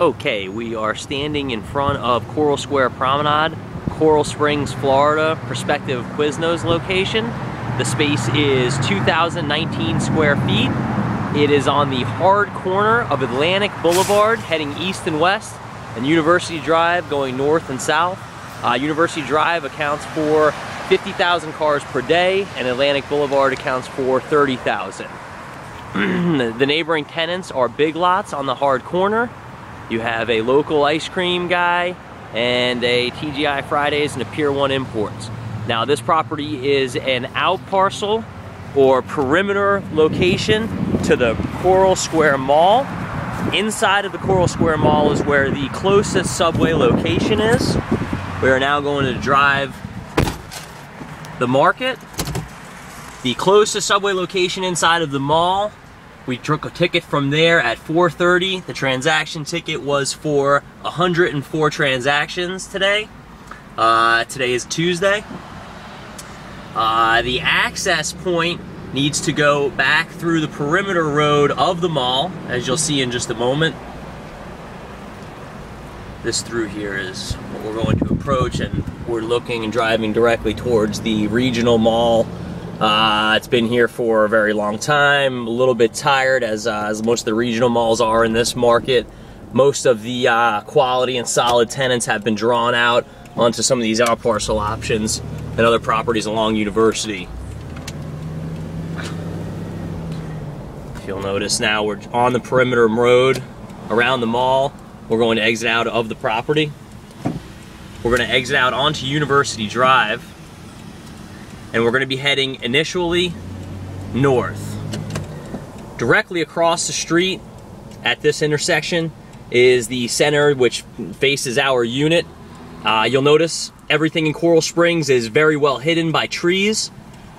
Okay, we are standing in front of Coral Square Promenade, Coral Springs, Florida, prospective Quiznos location. The space is 2,019 square feet. It is on the hard corner of Atlantic Boulevard, heading east and west, and University Drive going north and south. University Drive accounts for 50,000 cars per day, and Atlantic Boulevard accounts for 30,000. The neighboring tenants are Big Lots on the hard corner. You have a local ice cream guy and a TGI Fridays and a Pier 1 Imports. Now this property is an out parcel or perimeter location to the Coral Square Mall. Inside of the Coral Square Mall is where the closest subway location is. We are now going to drive the market. The closest subway location inside of the mall, we took a ticket from there at 4:30. The transaction ticket was for 104 transactions today. Today is Tuesday. The access point needs to go back through the perimeter road of the mall, as you'll see in just a moment. This through here is what we're going to approach, and we're looking and driving directly towards the regional mall. It's been here for a very long time, a little bit tired as most of the regional malls are in this market. Most of the quality and solid tenants have been drawn out onto some of these out parcel options and other properties along University. If you'll notice now, we're on the perimeter road around the mall. We're going to exit out of the property. We're going to exit out onto University Drive, and we're going to be heading initially north. Directly across the street at this intersection is the center, which faces our unit. You'll notice everything in Coral Springs is very well hidden by trees.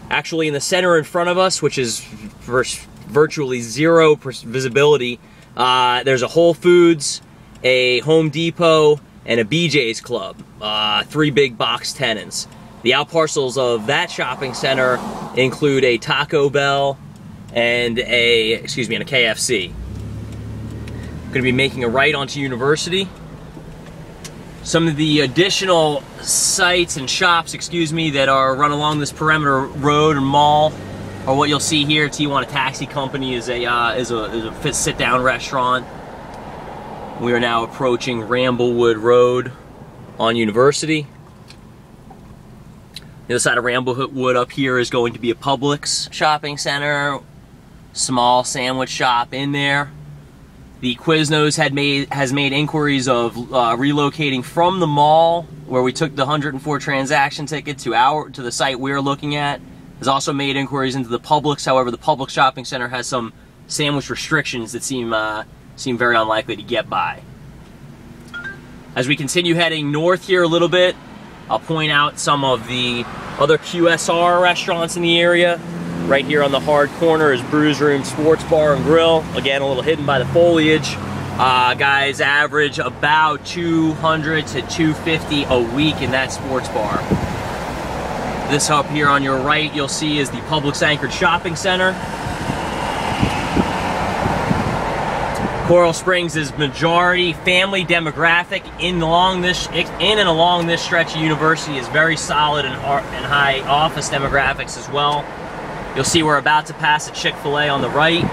Actually, in the center in front of us, which is virtually zero visibility, there's a Whole Foods, a Home Depot, and a BJ's Club. 3 big box tenants. The out parcels of that shopping center include a Taco Bell and a KFC. I'm going to be making a right onto University. Some of the additional sites and shops, that are run along this perimeter road and mall are what you'll see here. Tijuana Taxi Company is a sit-down restaurant. We are now approaching Ramblewood Road on University. The other side of Ramblewood up here is going to be a Publix shopping center, small sandwich shop in there. The Quiznos has made inquiries of relocating from the mall, where we took the 104 transaction ticket, to the site we're looking at. Has also made inquiries into the Publix. However, the Publix shopping center has some sandwich restrictions that seem very unlikely to get by. As we continue heading north here a little bit, I'll point out some of the other QSR restaurants in the area. Right here on the hard corner is Brews Room Sports Bar and Grill. Again, a little hidden by the foliage. Guys average about 200 to 250 a week in that sports bar. This up here on your right, you'll see, is the Publix anchored shopping center. Coral Springs is majority family demographic in and along this stretch of University is very solid and high office demographics as well. You'll see we're about to pass a Chick-fil-A on the right.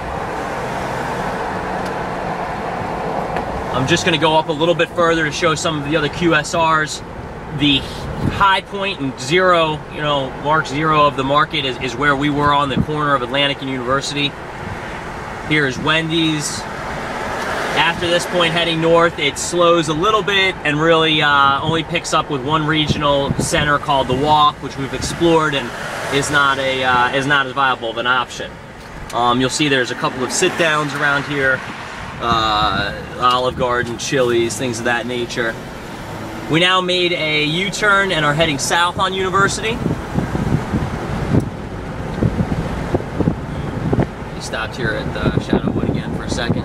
I'm just going to go up a little bit further to show some of the other QSRs. The high point and mark zero of the market is where we were on the corner of Atlantic and University. Here is Wendy's. After this point, heading north, it slows a little bit and really only picks up with one regional center called The Walk, which we've explored and is not as viable of an option. You'll see there's a couple of sit-downs around here, Olive Garden, Chili's, things of that nature. We now made a U-turn and are heading south on University. We stopped here at Shadowwood again for a second.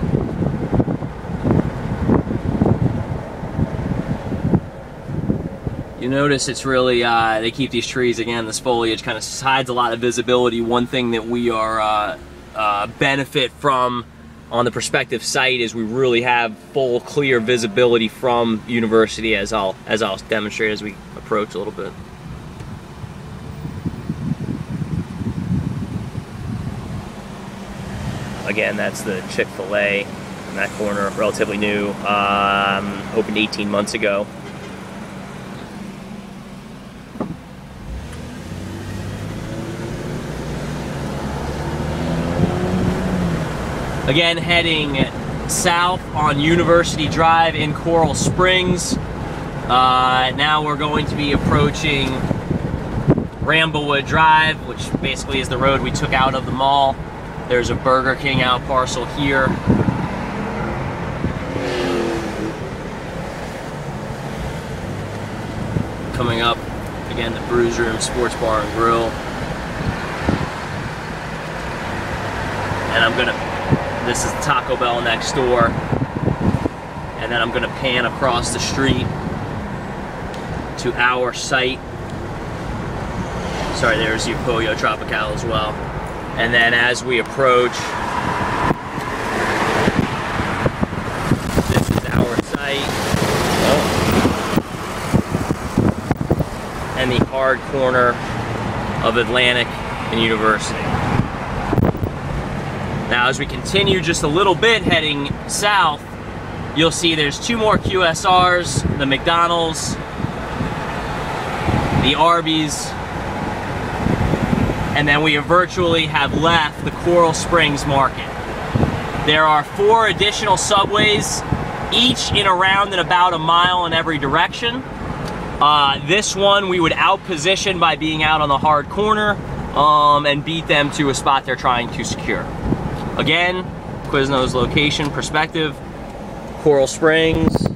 You notice it's really, they keep these trees, again, this foliage kind of hides a lot of visibility. One thing that we are benefit from on the prospective site is we really have full, clear visibility from University, as I'll demonstrate as we approach a little bit. Again, that's the Chick-fil-A in that corner, relatively new, opened 18 months ago. Again, heading south on University Drive in Coral Springs. Now we're going to be approaching Ramblewood Drive, which basically is the road we took out of the mall. There's a Burger King out parcel here. Coming up, again, the Brews Room Sports Bar and Grill. And this is Taco Bell next door. And then I'm gonna pan across the street to our site. Sorry, there's your Pollo Tropical as well. And then as we approach, this is our site. And the hard corner of Atlantic and University. Now as we continue just a little bit heading south, you'll see there's two more QSRs, the McDonald's, the Arby's, and then we virtually have left the Coral Springs Market. There are 4 additional Subways, each in around and about a mile in every direction. This one we would outposition by being out on the hard corner and beat them to a spot they're trying to secure. Again, Quizno's location perspective, Coral Springs,